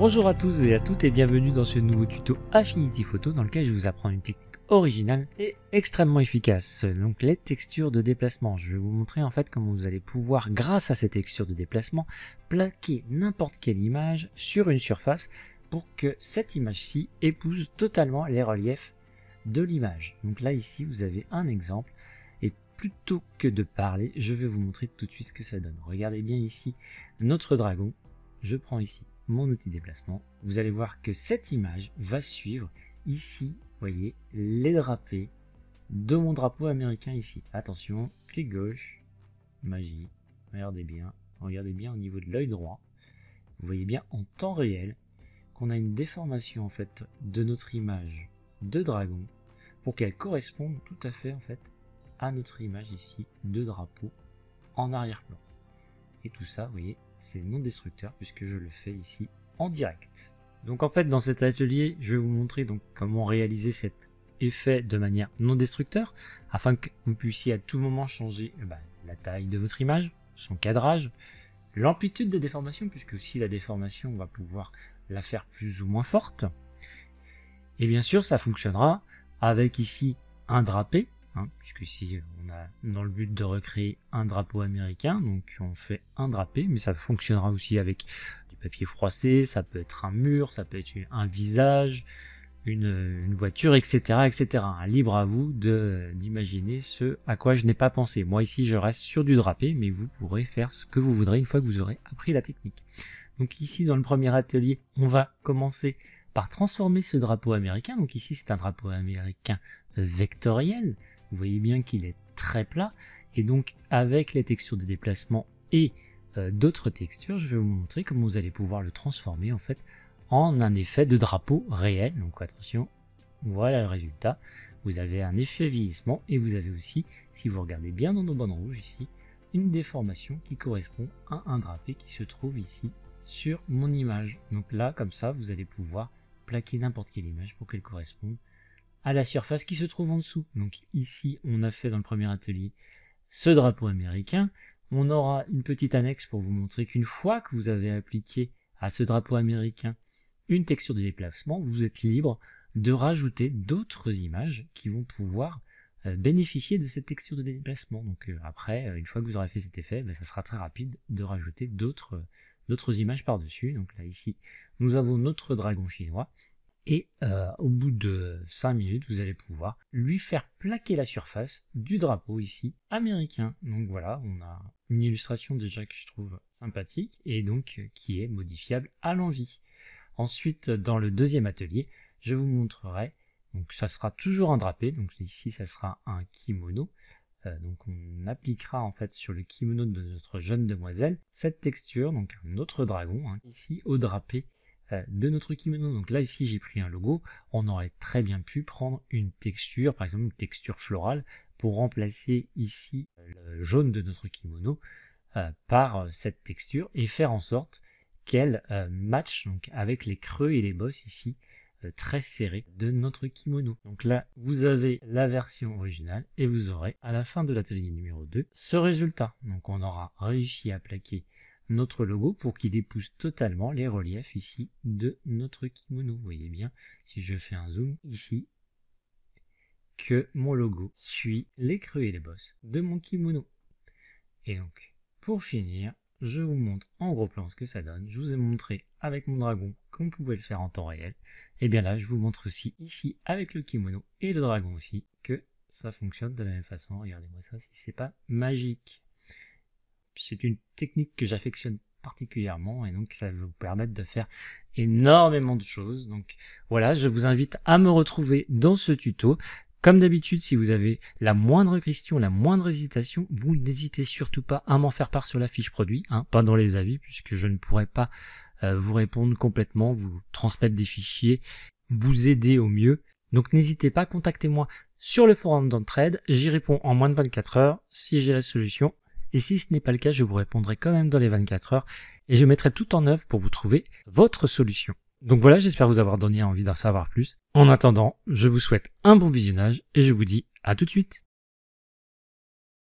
Bonjour à tous et à toutes et bienvenue dans ce nouveau tuto Affinity Photo dans lequel je vais vous apprendre une technique originale et extrêmement efficace. Donc les textures de déplacement. Je vais vous montrer en fait comment vous allez pouvoir, grâce à ces textures de déplacement, plaquer n'importe quelle image sur une surface pour que cette image-ci épouse totalement les reliefs de l'image. Donc là ici vous avez un exemple et plutôt que de parler, je vais vous montrer tout de suite ce que ça donne. Regardez bien ici notre dragon. Je prends ici mon outil déplacement, vous allez voir que cette image va suivre ici, voyez, les drapés de mon drapeau américain ici. Attention, clic gauche, magie, regardez bien au niveau de l'œil droit, vous voyez bien en temps réel qu'on a une déformation en fait de notre image de dragon pour qu'elle corresponde tout à fait en fait à notre image ici de drapeau en arrière-plan. Et tout ça, vous voyez, c'est non destructeur puisque je le fais ici en direct. Donc en fait dans cet atelier je vais vous montrer donc comment réaliser cet effet de manière non destructeur afin que vous puissiez à tout moment changer la taille de votre image, son cadrage, l'amplitude de déformation puisque aussi la déformation on va pouvoir la faire plus ou moins forte. Et bien sûr ça fonctionnera avec ici un drapé. Puisque ici on a dans le but de recréer un drapeau américain, donc on fait un drapé, mais ça fonctionnera aussi avec du papier froissé, ça peut être un mur, ça peut être un visage, une voiture, etc. etc. Libre à vous d'imaginer ce à quoi je n'ai pas pensé. Moi ici je reste sur du drapé, mais vous pourrez faire ce que vous voudrez une fois que vous aurez appris la technique. Donc ici dans le premier atelier, on va commencer par transformer ce drapeau américain. Donc ici c'est un drapeau américain vectoriel. Vous voyez bien qu'il est très plat et donc avec les textures de déplacement et d'autres textures, je vais vous montrer comment vous allez pouvoir le transformer en fait en un effet de drapeau réel. Donc attention, voilà le résultat. Vous avez un effet vieillissement et vous avez aussi, si vous regardez bien dans nos bandes rouges ici, une déformation qui correspond à un drapé qui se trouve ici sur mon image. Donc là, comme ça, vous allez pouvoir plaquer n'importe quelle image pour qu'elle corresponde à la surface qui se trouve en dessous. Donc ici on a fait dans le premier atelier ce drapeau américain. On aura une petite annexe pour vous montrer qu'une fois que vous avez appliqué à ce drapeau américain une texture de déplacement, vous êtes libre de rajouter d'autres images qui vont pouvoir bénéficier de cette texture de déplacement. Donc après, une fois que vous aurez fait cet effet, ça sera très rapide de rajouter d'autres images par-dessus. Donc là ici nous avons notre dragon chinois. Et au bout de 5 minutes, vous allez pouvoir lui faire plaquer la surface du drapeau ici américain. Donc voilà, on a une illustration déjà que je trouve sympathique et donc qui est modifiable à l'envie. Ensuite, dans le deuxième atelier, je vous montrerai, donc ça sera toujours un drapé, donc ici ça sera un kimono. Donc on appliquera en fait sur le kimono de notre jeune demoiselle cette texture, donc un autre dragon, ici au drapé de notre kimono. Donc là ici j'ai pris un logo, on aurait très bien pu prendre une texture, par exemple une texture florale pour remplacer ici le jaune de notre kimono par cette texture et faire en sorte qu'elle matche donc avec les creux et les bosses ici très serrés de notre kimono. Donc là vous avez la version originale et vous aurez à la fin de l'atelier numéro 2 ce résultat. Donc on aura réussi à plaquer notre logo pour qu'il épouse totalement les reliefs ici de notre kimono. Vous voyez bien, si je fais un zoom ici, que mon logo suit les creux et les bosses de mon kimono. Et donc, pour finir, je vous montre en gros plan ce que ça donne. Je vous ai montré avec mon dragon qu'on pouvait le faire en temps réel. Et bien là, je vous montre aussi ici avec le kimono et le dragon aussi que ça fonctionne de la même façon. Regardez-moi ça, si c'est pas magique. C'est une technique que j'affectionne particulièrement et donc ça va vous permettre de faire énormément de choses. Donc voilà, je vous invite à me retrouver dans ce tuto. Comme d'habitude, si vous avez la moindre question, la moindre hésitation, vous n'hésitez surtout pas à m'en faire part sur la fiche produit, pas dans les avis, puisque je ne pourrai pas vous répondre complètement, vous transmettre des fichiers, vous aider au mieux. Donc n'hésitez pas, contactez-moi sur le forum d'entraide, j'y réponds en moins de 24 heures si j'ai la solution. Et si ce n'est pas le cas, je vous répondrai quand même dans les 24 heures et je mettrai tout en œuvre pour vous trouver votre solution. Donc voilà, j'espère vous avoir donné envie d'en savoir plus. En attendant, je vous souhaite un bon visionnage et je vous dis à tout de suite.